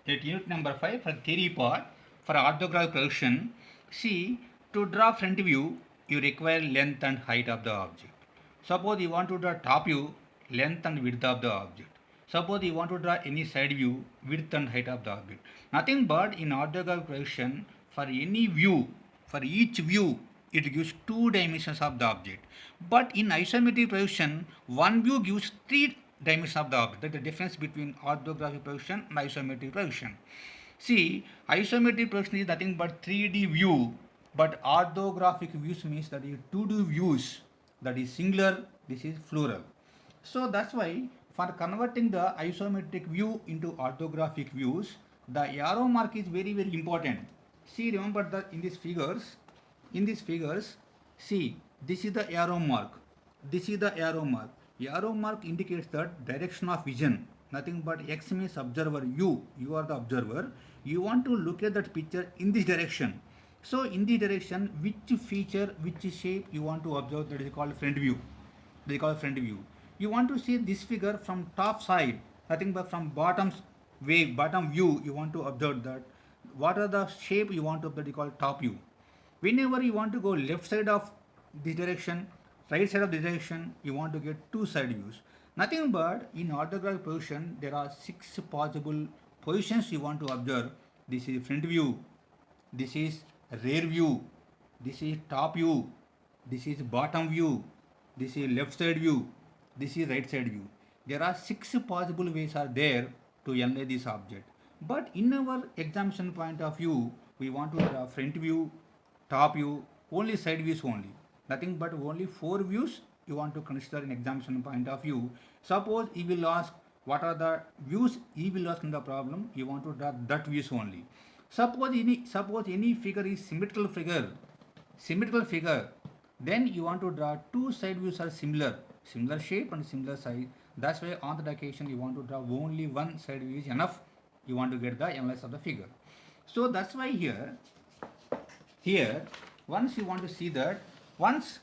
At unit number 5 for theory part for orthographic projection, see, to draw front view you require length and height of the object. Suppose you want to draw top view, length and width of the object. Suppose you want to draw any side view, width and height of the object. Nothing but in orthographic projection, for any view, for each view it gives two dimensions of the object. But in isometric projection, one view gives three dimensions of the object. That's the difference between orthographic projection and isometric projection. See, isometric projection is nothing but 3D view, but orthographic views means that is 2D views, that is singular, this is plural. So that's why for converting the isometric view into orthographic views, the arrow mark is very important. See, remember that in these figures, see, this is the arrow mark, this is the arrow mark. Arrow mark indicates the direction of vision. Nothing but X means observer, you are the observer. You want to look at that picture in this direction. So in this direction, which feature, which shape you want to observe, that is called front view. They call front view. You want to see this figure from top side, nothing but from bottom view, you want to observe that. What are the shape you want to observe, they call top view. Whenever you want to go left side of this direction, right side of this direction, you want to get two side views. Nothing but in orthographic position, there are 6 possible positions you want to observe. This is front view, this is rear view, this is top view, this is bottom view, this is left side view, this is right side view. There are 6 possible ways are there to analyze this object. But in our examination point of view, we want to draw front view, top view, only side views only. Nothing but only 4 views you want to consider in examination point of view. Suppose he will ask what are the views, he will ask in the problem, you want to draw that views only. Suppose any figure is symmetrical figure, then you want to draw two side views are similar shape and similar size. That's why on that occasion you want to draw only one side view is enough. You want to get the analysis of the figure. So that's why here once you want to see that, once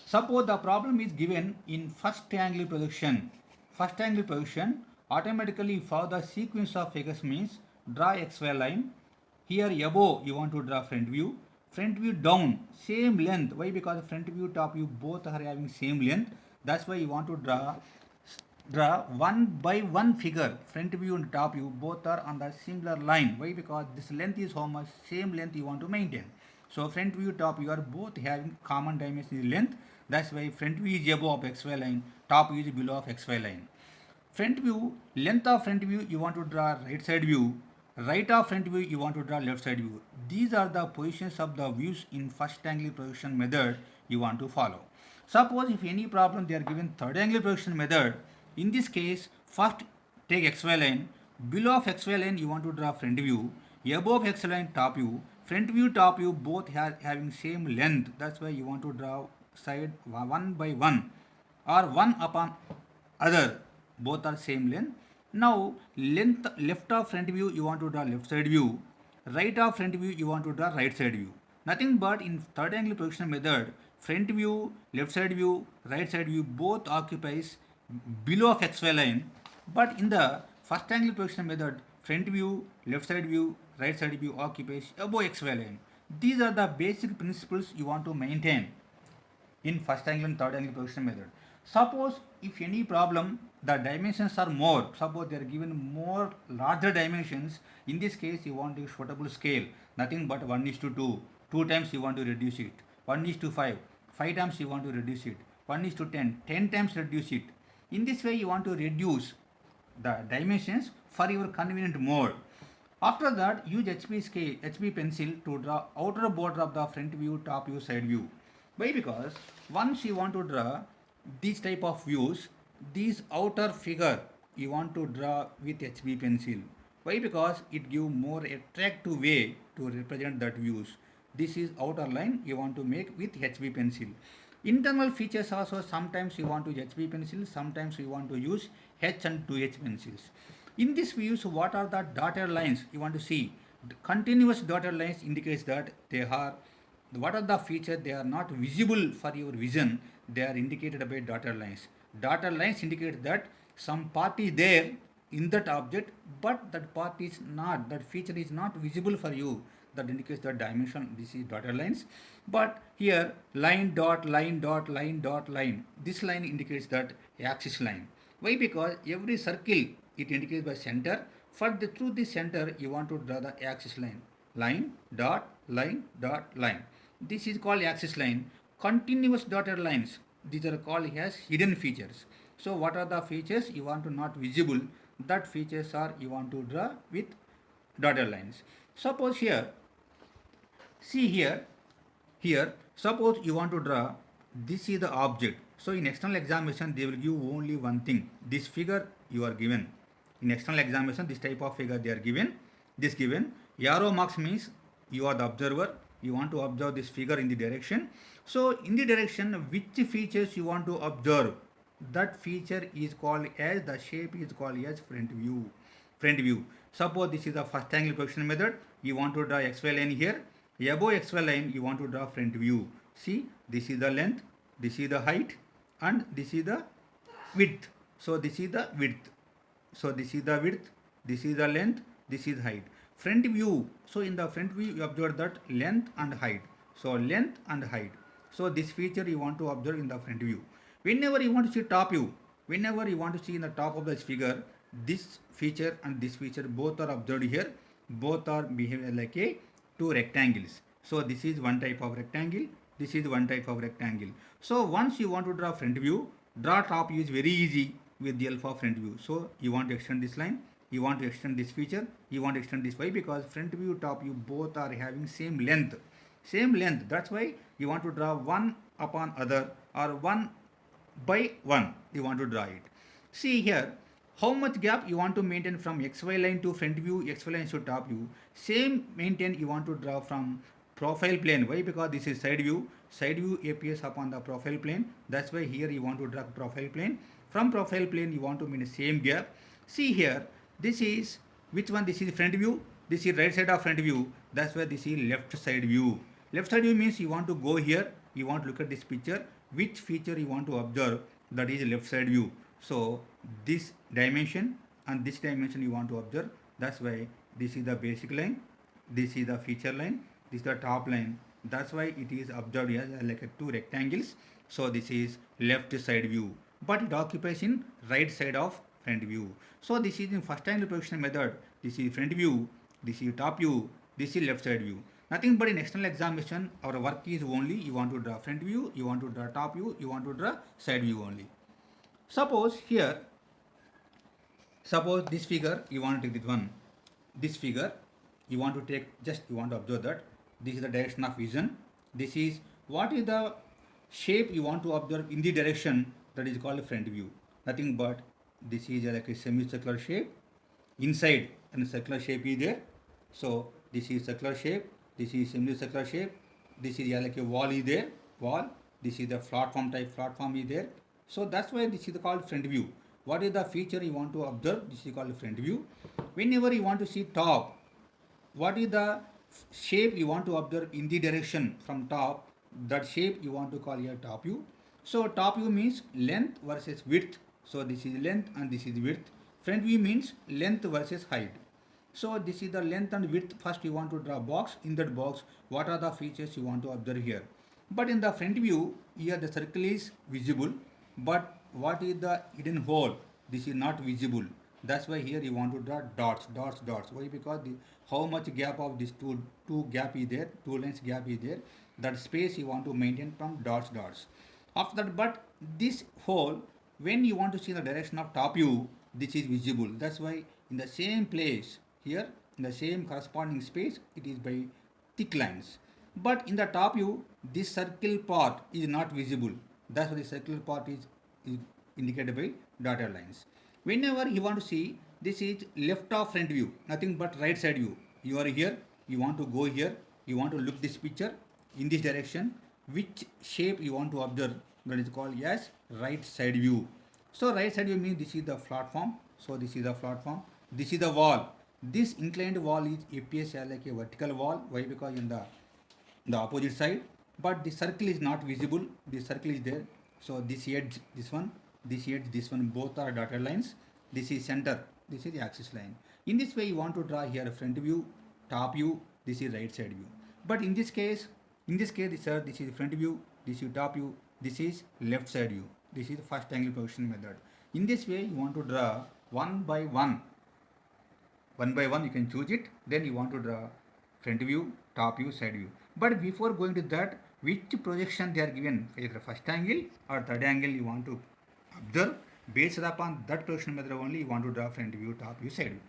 suppose the problem is given in first angle projection, automatically for the sequence of figures means draw xy line. Here above you want to draw front view down same length. Why? Because front view, top view both are having same length. That's why you want to draw one by one figure. Front view and top view both are on the similar line. Why? Because this length is how much? Same length you want to maintain. So front view, top view are both having common dimension is length. That's why front view is above of xy line, top view is below of xy line. Front view, length of front view you want to draw right side view, right of front view you want to draw left side view. These are the positions of the views in first angle projection method you want to follow. Suppose if any problem they are given third angle projection method, in this case first take xy line, below of xy line you want to draw front view, above xy line top view, front view top view both having same length. That's why you want to draw side one by one or one upon other, both are same length. Now length left of front view you want to draw left side view, right of front view you want to draw right side view. Nothing but in third angle projection method, front view, left side view, right side view both occupies below of xy line. But in the first angle projection method, front view, left side view, right side view occupies above xy line. These are the basic principles you want to maintain in first angle and third angle projection method. Suppose if any problem the dimensions are more, suppose they are given more larger dimensions, in this case you want a suitable scale, nothing but 1:2, 2 times you want to reduce it, 1:5, 5 times you want to reduce it, 1:10, 10 times reduce it. In this way you want to reduce the dimensions for your convenient mode. After that use HB pencil to draw outer border of the front view, top view, side view. Why? Because once you want to draw these type of views, these outer figure you want to draw with HB pencil. Why? Because it give more attractive way to represent that views. This is outer line you want to make with HB pencil. Internal features also sometimes you want to use HB pencil, sometimes you want to use H and 2H pencils. In this views, what are the dotted lines you want to see? The continuous dotted lines indicates that they are, what are the features they are not visible for your vision, they are indicated by dotted lines. Dotted lines indicate that some part is there in that object but that part is not, that feature is not visible for you. That indicates the dimension. This is dotted lines. But here line dot line dot line dot line, this line indicates that axis line. Why? Because every circle it indicates by center. For the through the center you want to draw the axis line. Line dot line dot line. This is called axis line. Continuous dotted lines, these are called as hidden features. So what are the features you want to not visible? That features are you want to draw with dotted lines. Suppose here, see here, suppose you want to draw, this is the object. So in external examination they will give only one thing, this figure you are given. In external examination this type of figure they are given, this given. Arrow marks means you are the observer, you want to observe this figure in the direction. So in the direction which features you want to observe, that feature is called as, the shape is called as front view. Front view. Suppose this is the first angle projection method, you want to draw xy line here. Above xy line you want to draw front view. See, this is the length, this is the height, and this is the width. So this is the width. So this is the width, this is the length, this is height. Front view. So in the front view you observe that length and height. So length and height. So this feature you want to observe in the front view. Whenever you want to see top view, whenever you want to see in the top of this figure, this feature and this feature both are observed here. Both are behaving like a two rectangles. So this is one type of rectangle, this is one type of rectangle. So once you want to draw front view, draw top view is very easy with the help of front view. So you want to extend this line, you want to extend this feature, you want to extend this. Why? Because front view, top view both are having same length. Same length. That's why you want to draw one upon other, or one by one you want to draw it. See here, how much gap you want to maintain from xy line to front view, xy line to top view. Same maintain you want to draw from profile plane. Why? Because this is side view. Side view appears upon the profile plane. That's why here you want to draw profile plane. From profile plane you want to maintain same gap. See here, this is which one? This is front view. This is right side of front view. That's why this is left side view. Left side view means you want to go here. You want to look at this picture. Which feature you want to observe? That is left side view. So this dimension and this dimension you want to observe. That's why this is the basic line. This is the feature line. This is the top line. That's why it is observed as like a two rectangles. So this is left side view. But it occupies in right side of front view. So this is in first angle projection method. This is front view. This is top view. This is left side view. Nothing but in external examination, our work is only you want to draw front view, you want to draw top view, you want to draw side view only. Suppose here, suppose this figure you want to take this one. This figure you want to take, just you want to observe that this is the direction of vision. This is what is the shape you want to observe in the direction, that is called front view. Nothing but this is like a semicircular shape. Inside and circular shape is there. So this is circular shape. This is semicircular shape. This is like a wall is there. Wall. This is the platform type. Platform is there. So that's why this is called front view. What is the feature you want to observe? This is called front view. Whenever you want to see top, what is the shape you want to observe in the direction from top? That shape you want to call here top view. So top view means length versus width. So this is length and this is width. Front view means length versus height. So this is the length and width. First you want to draw a box. In that box, what are the features you want to observe here? But in the front view, here the circle is visible. But what is the hidden hole? This is not visible. That's why here you want to draw dots, dots, dots. Why? Because how much gap of this two gap is there, two lines gap is there. That space you want to maintain from dots, dots. After that, but this hole, when you want to see the direction of top view, this is visible. That's why in the same place, here in the same corresponding space, it is by thick lines. But in the top view, this circle part is not visible. That's why the circular part is indicated by dotted lines. Whenever you want to see, this is left of front view, nothing but right side view. You are here, you want to go here, you want to look this picture in this direction. Which shape you want to observe? That is called as right side view. So right side view means this is the platform. So this is the platform. This is the wall. This inclined wall is appears like a vertical wall. Why? Because in the opposite side. But the circle is not visible. The circle is there. So this edge, this one, this edge, this one, both are dotted lines. This is center. This is the axis line. In this way, you want to draw here front view, top view, this is right side view. But in this case, sir, this is front view, this is top view, this is left side view. This is the first angle projection method. In this way, you want to draw one by one. One by one, you can choose it. Then you want to draw front view, top view, side view. But before going to that, which projection they are given, either first angle or third angle, you want to observe. Based upon that projection method only, you want to draw front view, top view, side view.